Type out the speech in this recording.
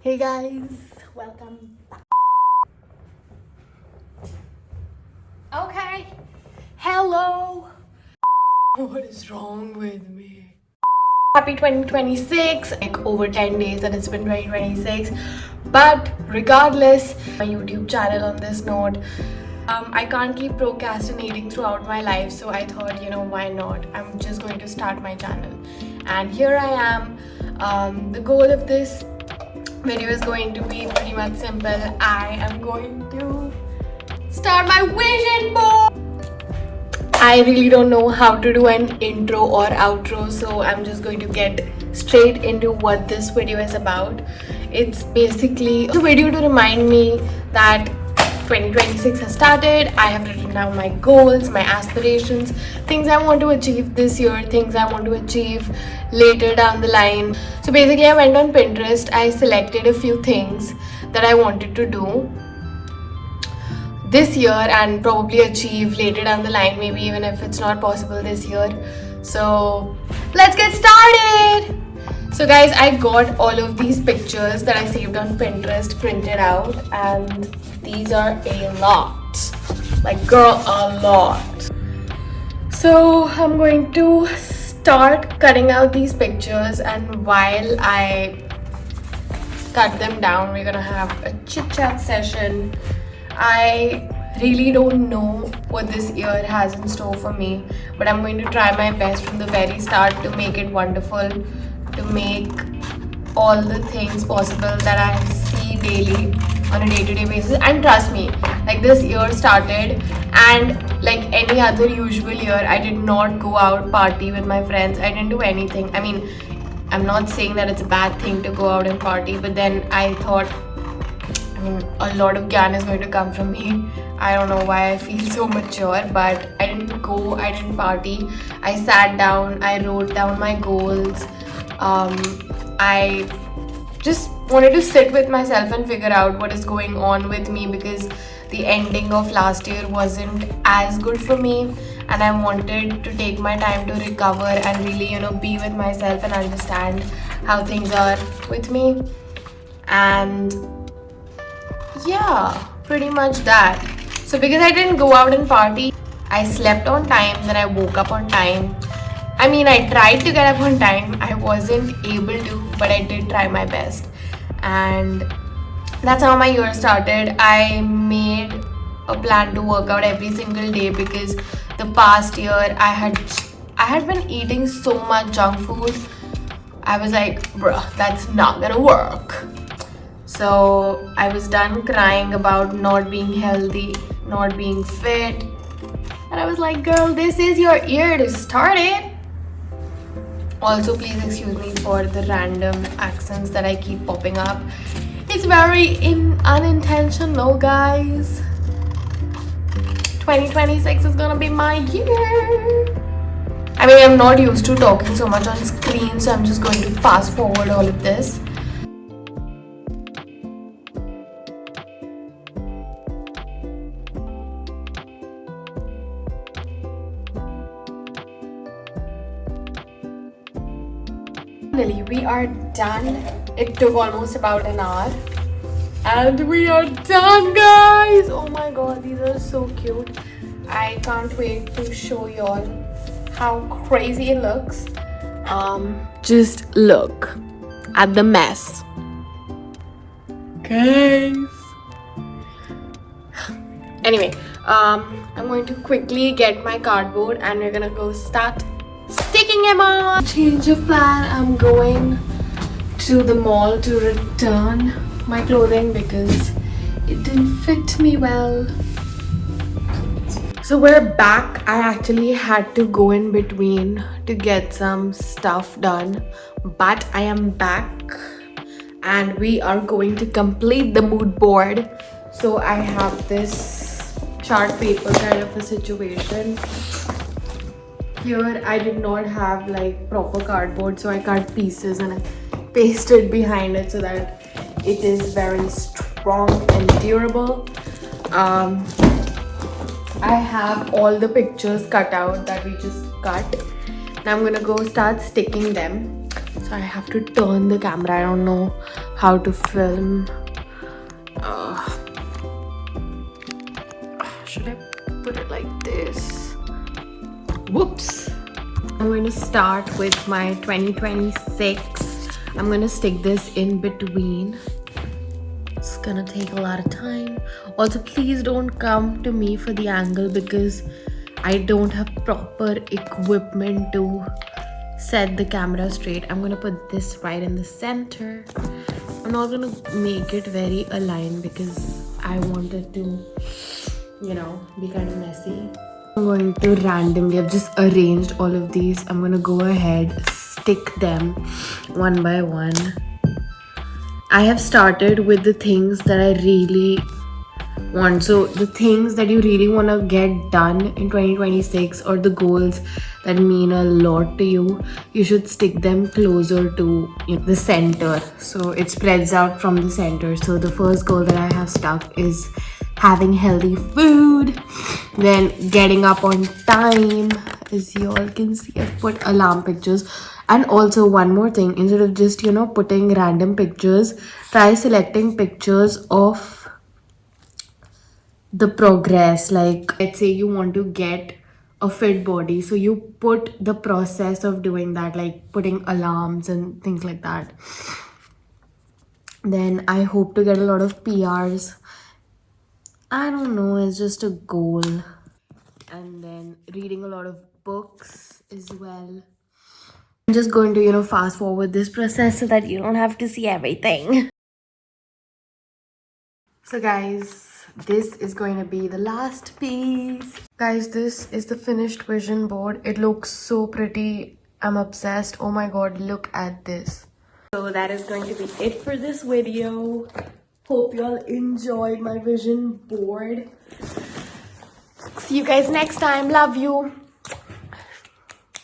Hey guys, welcome back. Okay, hello. What is wrong with me? Happy 2026, like over 10 days that it's been 2026. But regardless, my YouTube channel on this note, I can't keep procrastinating throughout my life, so I thought, why not? I'm just going to start my channel. And here I am. The goal of this video is going to be pretty much simple. I am going to start my vision board. I really don't know how to do an intro or outro, so I'm just going to get straight into what this video is about. It's basically a video to remind me that 2026 has started. I have written down my goals, my aspirations, things I want to achieve this year, things I want to achieve later down the line. So basically I went on Pinterest, I selected a few things that I wanted to do this year and probably achieve later down the line, maybe even if it's not possible this year. So let's get started. So guys, I got all of these pictures that I saved on Pinterest printed out, and these are a lot, like girl, a lot. So I'm going to start cutting out these pictures, and while I cut them down, we're gonna have a chit chat session. I really don't know what this year has in store for me, but I'm going to try my best from the very start to make it wonderful, to make all the things possible that I see daily on a day-to-day basis. And trust me, like this year started, and like any other usual year, I did not go out party with my friends. I didn't do anything. I mean, I'm not saying that it's a bad thing to go out and party, but then I thought, a lot of gyan is going to come from me. I don't know why I feel so mature, but I didn't go, I didn't party. I sat down, I wrote down my goals. I just wanted to sit with myself and figure out what is going on with me, because the ending of last year wasn't as good for me, and I wanted to take my time to recover and really, be with myself and understand how things are with me. And yeah, pretty much that. So because I didn't go out and party, I slept on time, then I woke up on time. I mean, I tried to get up on time. I wasn't able to, but I did try my best. And that's how my year started. I made a plan to work out every single day, because the past year I had been eating so much junk food. I was like, bruh, that's not gonna work. So I was done crying about not being healthy, not being fit. And I was like, girl, this is your year to start it. Also, please excuse me for the random accents that I keep popping up. It's very unintentional, guys. 2026 is gonna be my year. I mean, I'm not used to talking so much on screen, so I'm just going to fast forward all of this. Finally, we are done. It took almost about an hour. And we are done, guys! Oh my god, these are so cute. I can't wait to show y'all how crazy it looks. Just look at the mess. Guys. Anyway, I'm going to quickly get my cardboard and we're gonna go start sticking them on. Change of plan. I'm going to the mall to return my clothing because it didn't fit me well. So we're back. I actually had to go in between to get some stuff done, but I am back and we are going to complete the mood board. So I have this chart paper kind of a situation. Here I did not have like proper cardboard, so I cut pieces and I pasted behind it so that it is very strong and durable. I have all the pictures cut out that we just cut. Now I'm gonna go start sticking them. So I have to turn the camera. I don't know how to film. Should I put it like this? Whoops. I'm going to start with my 2026. I'm going to stick this in between. It's gonna take a lot of time. Also, please don't come to me for the angle because I don't have proper equipment to set the camera straight. I'm gonna put this right in the center. I'm not gonna make it very aligned because I want it to, you know, be kind of messy. I'm going to randomly, I've just arranged all of these. I'm gonna go ahead, stick them one by one. I have started with the things that I really want. So the things that you really want to get done in 2026 or the goals that mean a lot to you, you should stick them closer to the center. So it spreads out from the center. So the first goal that I have stuck is having healthy food, then getting up on time. As you all can see, I've put alarm pictures. And also one more thing, instead of just putting random pictures, try selecting pictures of the progress. Like, let's say you want to get a fit body, so you put the process of doing that, like putting alarms and things like that. Then I hope to get a lot of PRs. I don't know, it's just a goal. And then reading a lot of books as well. I'm just going to fast forward this process so that you don't have to see everything. So guys, this is going to be the last piece. Guys, this is the finished vision board. It looks so pretty. I'm obsessed. Oh my god, look at this. So that is going to be it for this video. Hope you all enjoyed my vision board. See you guys next time. Love you.